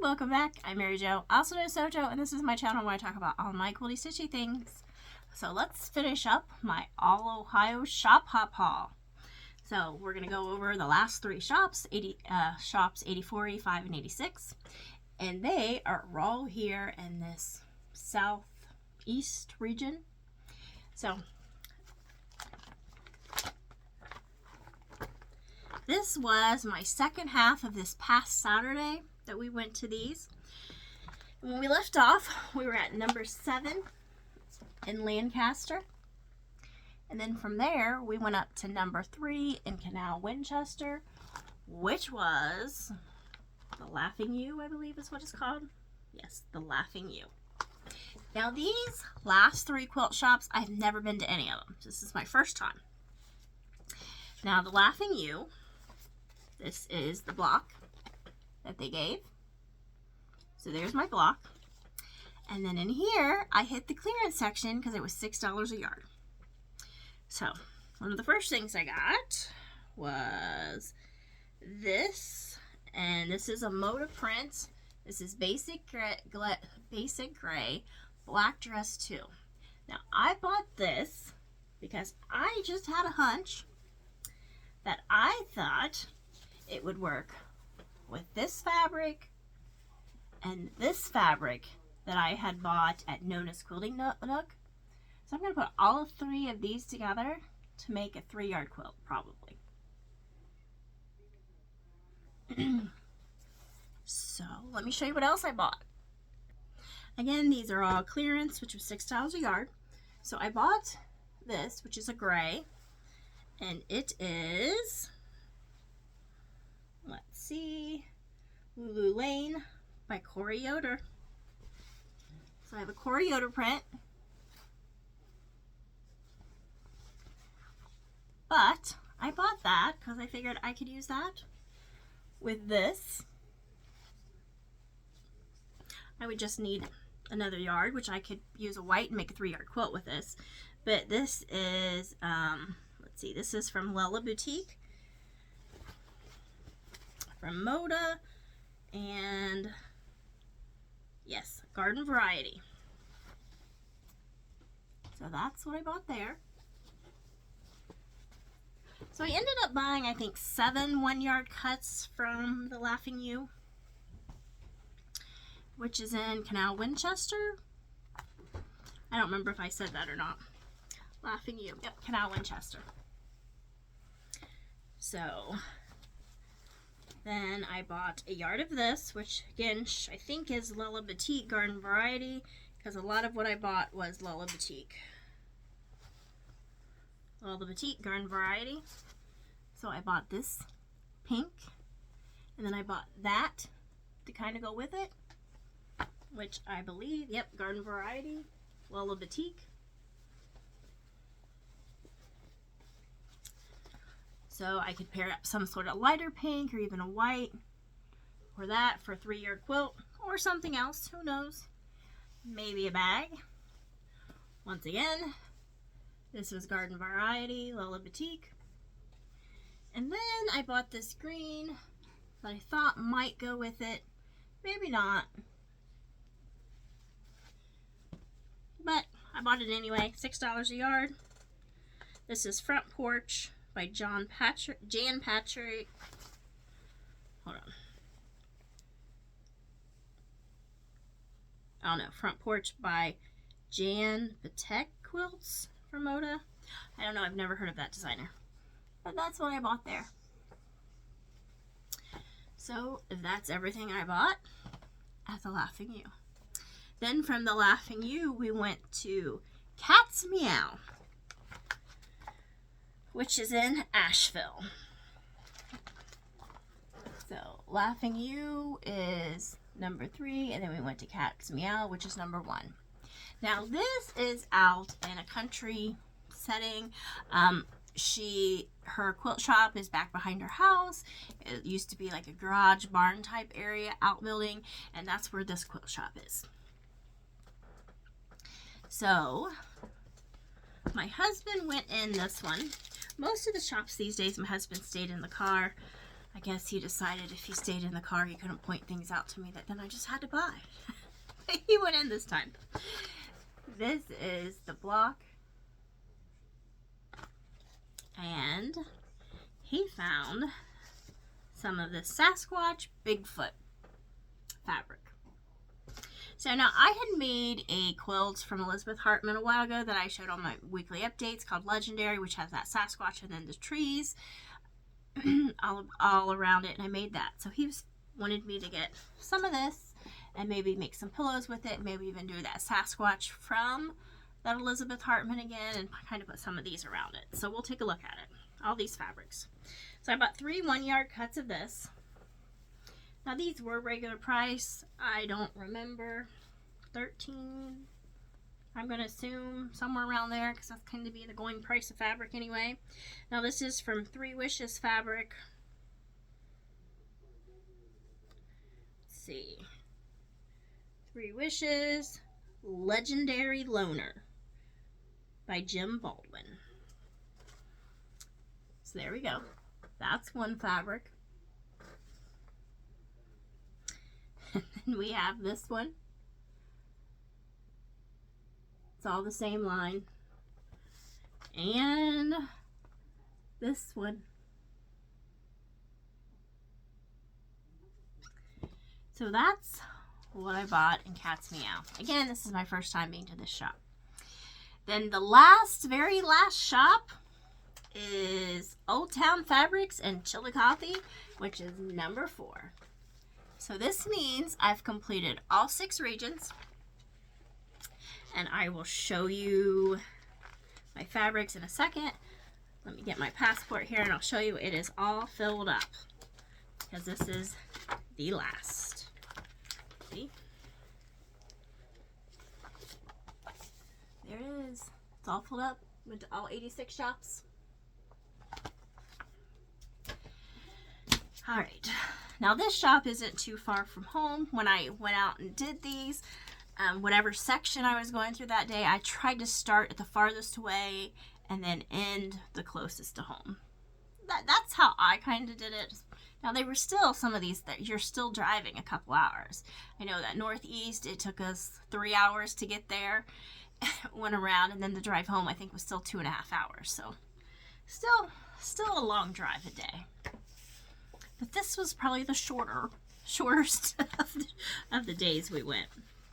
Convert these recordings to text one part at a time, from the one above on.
welcome back. I'm Mary Jo, also known as Sewjo, and this is my channel where I talk about all my quilty stitchy things. So let's finish up my All Ohio Shop Hop haul. So we're going to go over the last three shops, shops 84, 85, and 86. And they are all here in this southeast region. So this was my second half of this past Saturday that we went to these. And when we left off, we were at number 7 in Lancaster. And then from there, we went up to number 3 in Canal Winchester, which was the Laughing U, I believe is what it's called. Yes, the Laughing U. Now these last 3 quilt shops, I've never been to any of them. This is my first time. Now the Laughing U, this is the block that they gave. So there's my block. And then in here, I hit the clearance section because it was $6 a yard. So one of the first things I got was this. And this is a Moda print. This is basic gray, black dress 2. Now I bought this because I just had a hunch that I thought it would work with this fabric and this fabric that I had bought at Nona's Quilting Nook. So I'm going to put all 3 of these together to make a 3-yard quilt, probably. So let me show you what else I bought. Again, these are all clearance, which was $6 a yard. So I bought this, which is a gray, and it is, let's see, Lulu Lane by Corey Yoder. So I have a Corey Yoder print. But I bought that because I figured I could use that with this. I would just need another yard, which I could use a white and make a 3-yard quilt with this. But this is, let's see, this is from Lella Boutique, from Moda, and yes, Garden Variety. So that's what I bought there. So I ended up buying, I think, 7 1-yard cuts from the Laughing U, which is in Canal Winchester. I don't remember if I said that or not. Laughing U, yep, Canal Winchester. So then I bought a yard of this, which again, I think is Lella Boutique Garden Variety, because a lot of what I bought was Lella Boutique. Lella Boutique Garden Variety. So I bought this pink, and then I bought that to kind of go with it, which I believe, yep, Garden Variety, Lella Boutique. So I could pair up some sort of lighter pink or even a white, or that for a 3-yard quilt, or something else, who knows, maybe a bag. Once again, this was Garden Variety, Lella Boutique. And then I bought this green that I thought might go with it. Maybe not. But I bought it anyway. $6 a yard. This is Front Porch by Jan Patrick. Hold on. I don't know. Front Porch by Jan Patek Quilts from Moda. I don't know. I've never heard of that designer. But that's what I bought there. So that's everything I bought at the Laughing U. Then from the Laughing U, we went to Cat's Meow, which is in Asheville. So Laughing U is number 3, and then we went to Cat's Meow, which is number 1. Now this is out in a country setting. Her quilt shop is back behind her house. It used to be like a garage barn type area, outbuilding, and that's where this quilt shop is. So my husband went in this one. Most of the shops these days, my husband stayed in the car. I guess he decided if he stayed in the car, he couldn't point things out to me that then I just had to buy. He went in this time. This is the block. And he found some of the Sasquatch Bigfoot fabric. So now I had made a quilt from Elizabeth Hartman a while ago that I showed on my weekly updates called Legendary, which has that Sasquatch and then the trees all around it, and I made that. So he wanted me to get some of this and maybe make some pillows with it, maybe even do that Sasquatch from that Elizabeth Hartman again, and kind of put some of these around it. So we'll take a look at it. All these fabrics. So I bought 3 1-yard cuts of this. Now these were regular price. I don't remember. 13. I'm going to assume somewhere around there because that's kind of be the going price of fabric anyway. Now this is from 3 Wishes fabric. Let's see. 3 Wishes Legendary Loner by Jim Baldwin. So there we go. That's one fabric. And then we have this one. It's all the same line. And this one. So that's what I bought in Cat's Meow. Again, this is my first time being to this shop. Then the very last shop is Old Town Fabrics in Chillicothe, which is number 4. So this means I've completed all 6 regions, and I will show you my fabrics in a second. Let me get my passport here and I'll show you it is all filled up because this is the last. See? There it is. It's all filled up. Went to all 86 shops. All right. Now this shop isn't too far from home. When I went out and did these, whatever section I was going through that day, I tried to start at the farthest away and then end the closest to home. That's how I kind of did it. Now they were still some of these that you're still driving a couple hours. I know that Northeast, it took us 3 hours to get there. Went around, and then the drive home I think was still 2.5 hours. So still a long drive a day. But this was probably the shortest of the days we went.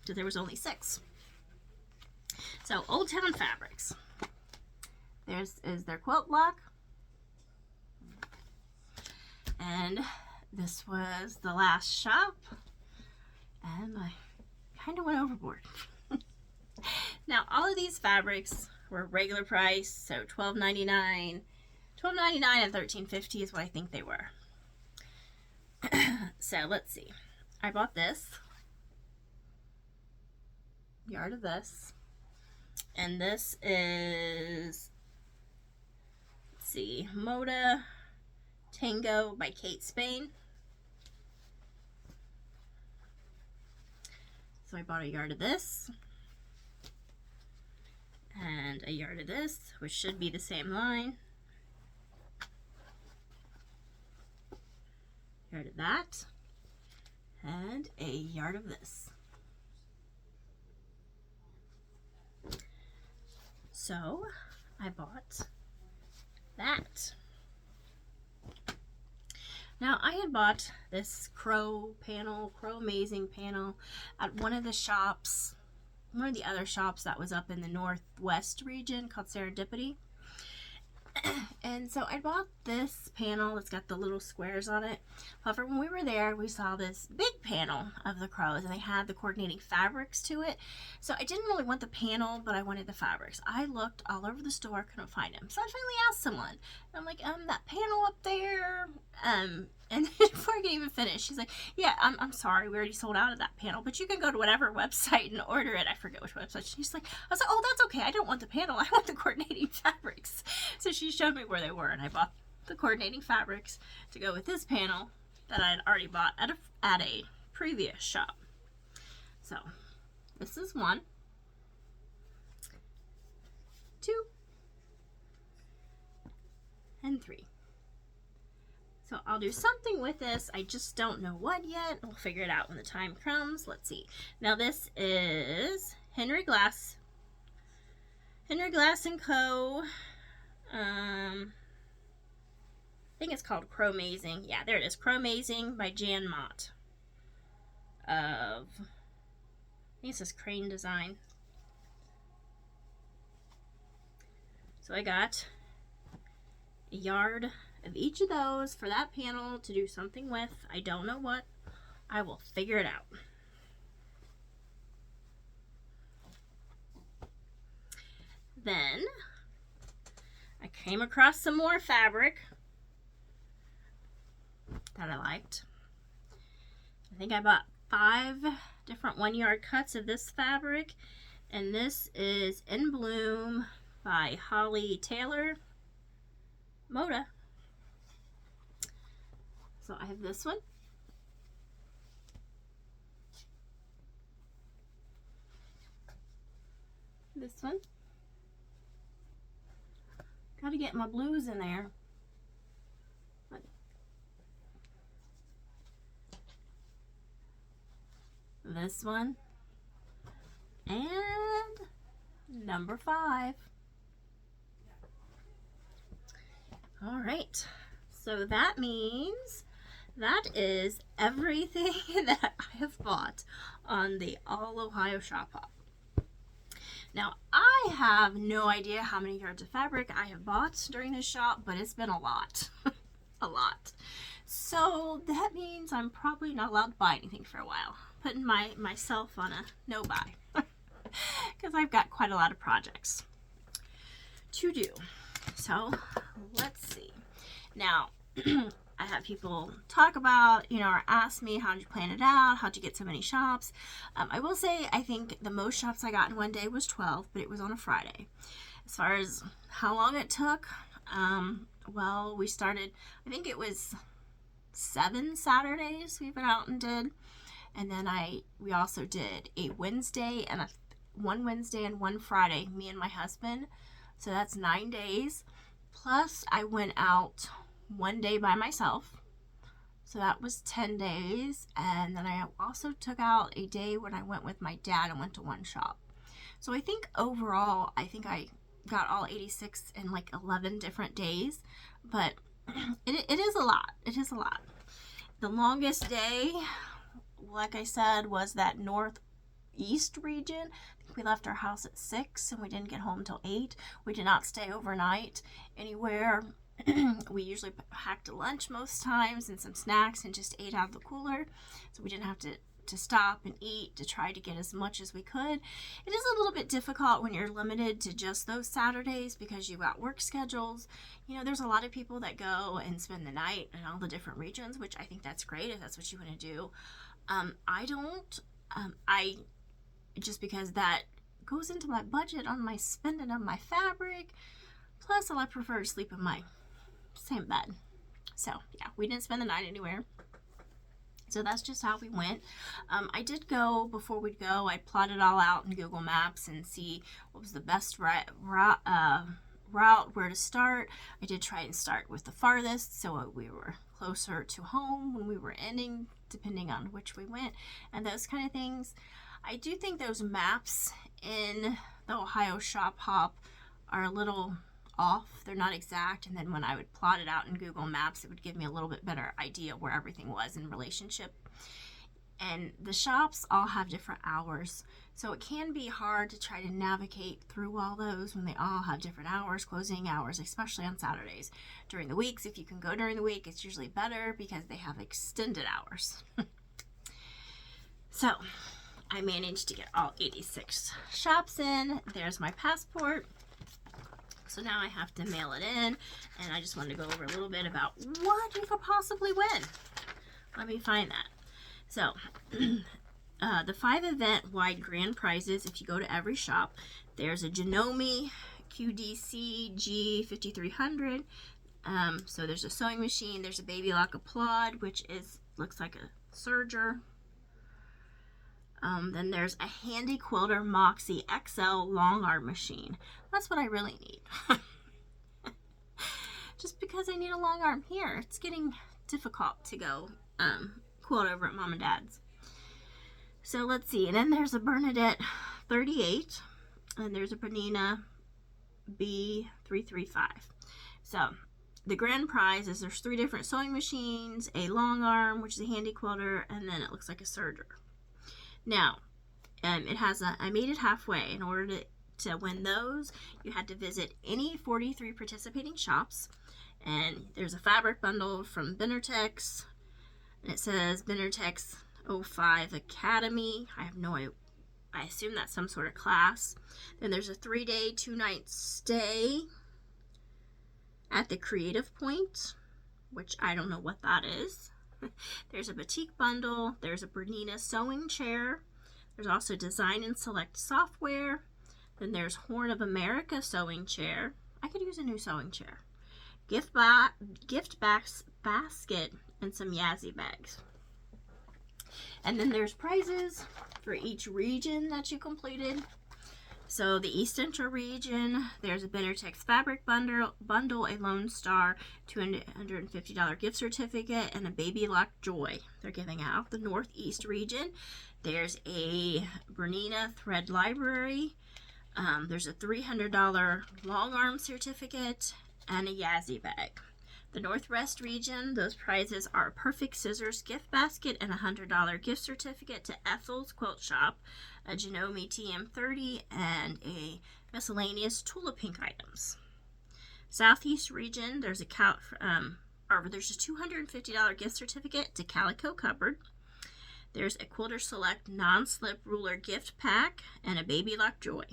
So there was only 6. So Old Town Fabrics. There's their quilt block. And this was the last shop. And I kind of went overboard. Now all of these fabrics were regular price, so $12.99 and $13.50 is what I think they were. So let's see. I bought this yard of this, and this is, let's see, Moda Tango by Kate Spain. So I bought a yard of this and a yard of this, which should be the same line. Yard of that, and a yard of this. So I bought that. Now I had bought this crow amazing panel at one of the shops, one of the other shops that was up in the Northwest region called Serendipity. And so I bought this panel that's got the little squares on it. However, when we were there, we saw this big panel of the crows, and they had the coordinating fabrics to it. So I didn't really want the panel, but I wanted the fabrics. I looked all over the store, couldn't find them. So I finally asked someone. And I'm like, that panel up there. And before I could even finish, she's like, yeah, I'm sorry, we already sold out of that panel, but you can go to whatever website and order it. I forget which website. She's like, I was like, oh, that's okay. I don't want the panel. I want the coordinating fabrics. So she showed me where they were, and I bought the coordinating fabrics to go with this panel that I had already bought at a previous shop. So this is 1, 2, and 3. So I'll do something with this. I just don't know what yet. We'll figure it out when the time comes. Let's see. Now this is Henry Glass and Co. I think it's called Chromazing. Yeah, there it is. Chromazing by Jan Mott. I think it says Crane Design. So I got a yard of each of those for that panel to do something with. I don't know what. I will figure it out. Then I came across some more fabric that I liked. I think I bought 5 different 1-yard cuts of this fabric, and this is In Bloom by Holly Taylor Moda. So I have this one. This one. Gotta get my blues in there. This one. And number 5. All right. So that means that is everything that I have bought on the All Ohio Shop Hop. Now, I have no idea how many yards of fabric I have bought during this shop, but it's been a lot. A lot. So that means I'm probably not allowed to buy anything for a while. Putting myself on a no buy. Because I've got quite a lot of projects to do. So, let's see. Now, I have people talk about, or ask me, how did you plan it out? How'd you get so many shops? I will say, I think the most shops I got in one day was 12, but it was on a Friday. As far as how long it took, well, we started, I think it was 7 Saturdays we went out and did. And then we also did a Wednesday and one Wednesday and one Friday, me and my husband. So that's 9 days. Plus I went out one day by myself. So that was 10 days. And then I also took out a day when I went with my dad and went to one shop. So I think overall, I got all 86 in like 11 different days. But it is a lot. It is a lot. The longest day, like I said, was that northeast region. I think we left our house at 6 and we didn't get home until 8. We did not stay overnight anywhere. We usually packed a lunch most times and some snacks and just ate out of the cooler. So we didn't have to stop and eat to try to get as much as we could. It is a little bit difficult when you're limited to just those Saturdays because you've got work schedules. There's a lot of people that go and spend the night in all the different regions, which I think that's great if that's what you want to do. I don't. Just because that goes into my budget on my spending of my fabric. Plus, I prefer to sleep in my same bed. So, yeah, we didn't spend the night anywhere. So that's just how we went. I did go, before we'd go, I plotted all out in Google Maps and see what was the best route, where to start. I did try and start with the farthest, so we were closer to home when we were ending, depending on which we went, and those kind of things. I do think those maps in the Ohio Shop Hop are a little off. They're not exact, and then when I would plot it out in Google Maps, it would give me a little bit better idea where everything was in relationship. And the shops all have different hours, so it can be hard to try to navigate through all those when they all have different hours, closing hours, especially on Saturdays. During the weeks, if you can go during the week, it's usually better because they have extended hours. So I managed to get all 86 shops in. There's my passport. So now I have to mail it in, and I just wanted to go over a little bit about what you could possibly win. Let me find that. So, the 5 event wide grand prizes, if you go to every shop, there's a Janome QDC G5300. So there's a sewing machine, there's a Baby Lock Applaud, which looks like a serger. Then there's a Handy Quilter Moxie XL long arm machine. That's what I really need. Just because I need a long arm here. It's getting difficult to go quilt over at Mom and Dad's. So let's see. And then there's a Bernadette 38. And there's a Bernina B335. So the grand prize is there's 3 different sewing machines, a long arm, which is a handy quilter, and then it looks like a serger. Now, it has I made it halfway. In order to win those, you had to visit any 43 participating shops. And there's a fabric bundle from Benartex. And it says Benartex 05 Academy. I have no idea. I assume that's some sort of class. Then there's a 3-day, 2-night stay at the Creative Point, which I don't know what that is. There's a boutique bundle. There's a Bernina sewing chair. There's also Design and Select software. Then there's Horn of America sewing chair. I could use a new sewing chair. Gift basket and some Yazzie bags. And then there's prizes for each region that you completed. So the East Central region, there's a Benartex fabric bundle, a Lone Star $250 gift certificate, and a Baby Lock Joy they're giving out. The Northeast region, there's a Bernina thread library. There's a $300 long arm certificate and a Yazzie bag. The Northwest region, those prizes are a Perfect Scissors gift basket and a $100 gift certificate to Ethel's Quilt Shop, a Janome TM30, and a miscellaneous Tula Pink items. Southeast region, there's a $250 gift certificate to Calico Cupboard. There's a Quilter Select non-slip ruler gift pack and a Baby Lock Joy.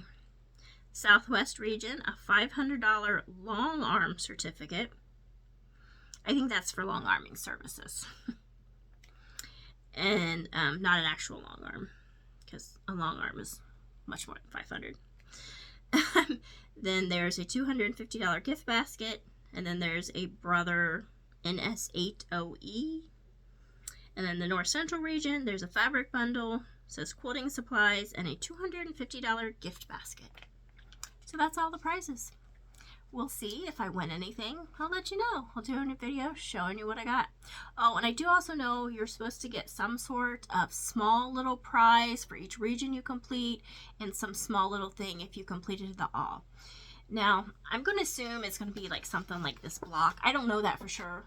Southwest region, a $500 long arm certificate. I think that's for long arming services. And not an actual long arm, because a long arm is much more than $500. Then there's a $250 gift basket, and then there's a Brother NS80E. And then the North Central region, there's a fabric bundle, says quilting supplies, and a $250 gift basket. So that's all the prizes. We'll see if I win anything. I'll let you know. I'll do a video showing you what I got. Oh, and I do also know you're supposed to get some sort of small little prize for each region you complete, and some small little thing if you completed the all. Now, I'm going to assume it's going to be like something like this block. I don't know that for sure.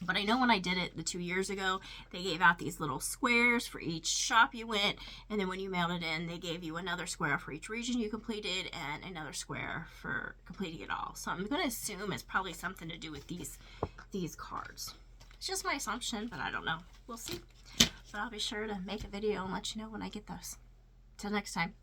But I know when I did it the 2 years ago, they gave out these little squares for each shop you went, and then when you mailed it in, they gave you another square for each region you completed and another square for completing it all. So I'm going to assume it's probably something to do with these cards. It's just my assumption, but I don't know. We'll see. But I'll be sure to make a video and let you know when I get those. Till next time.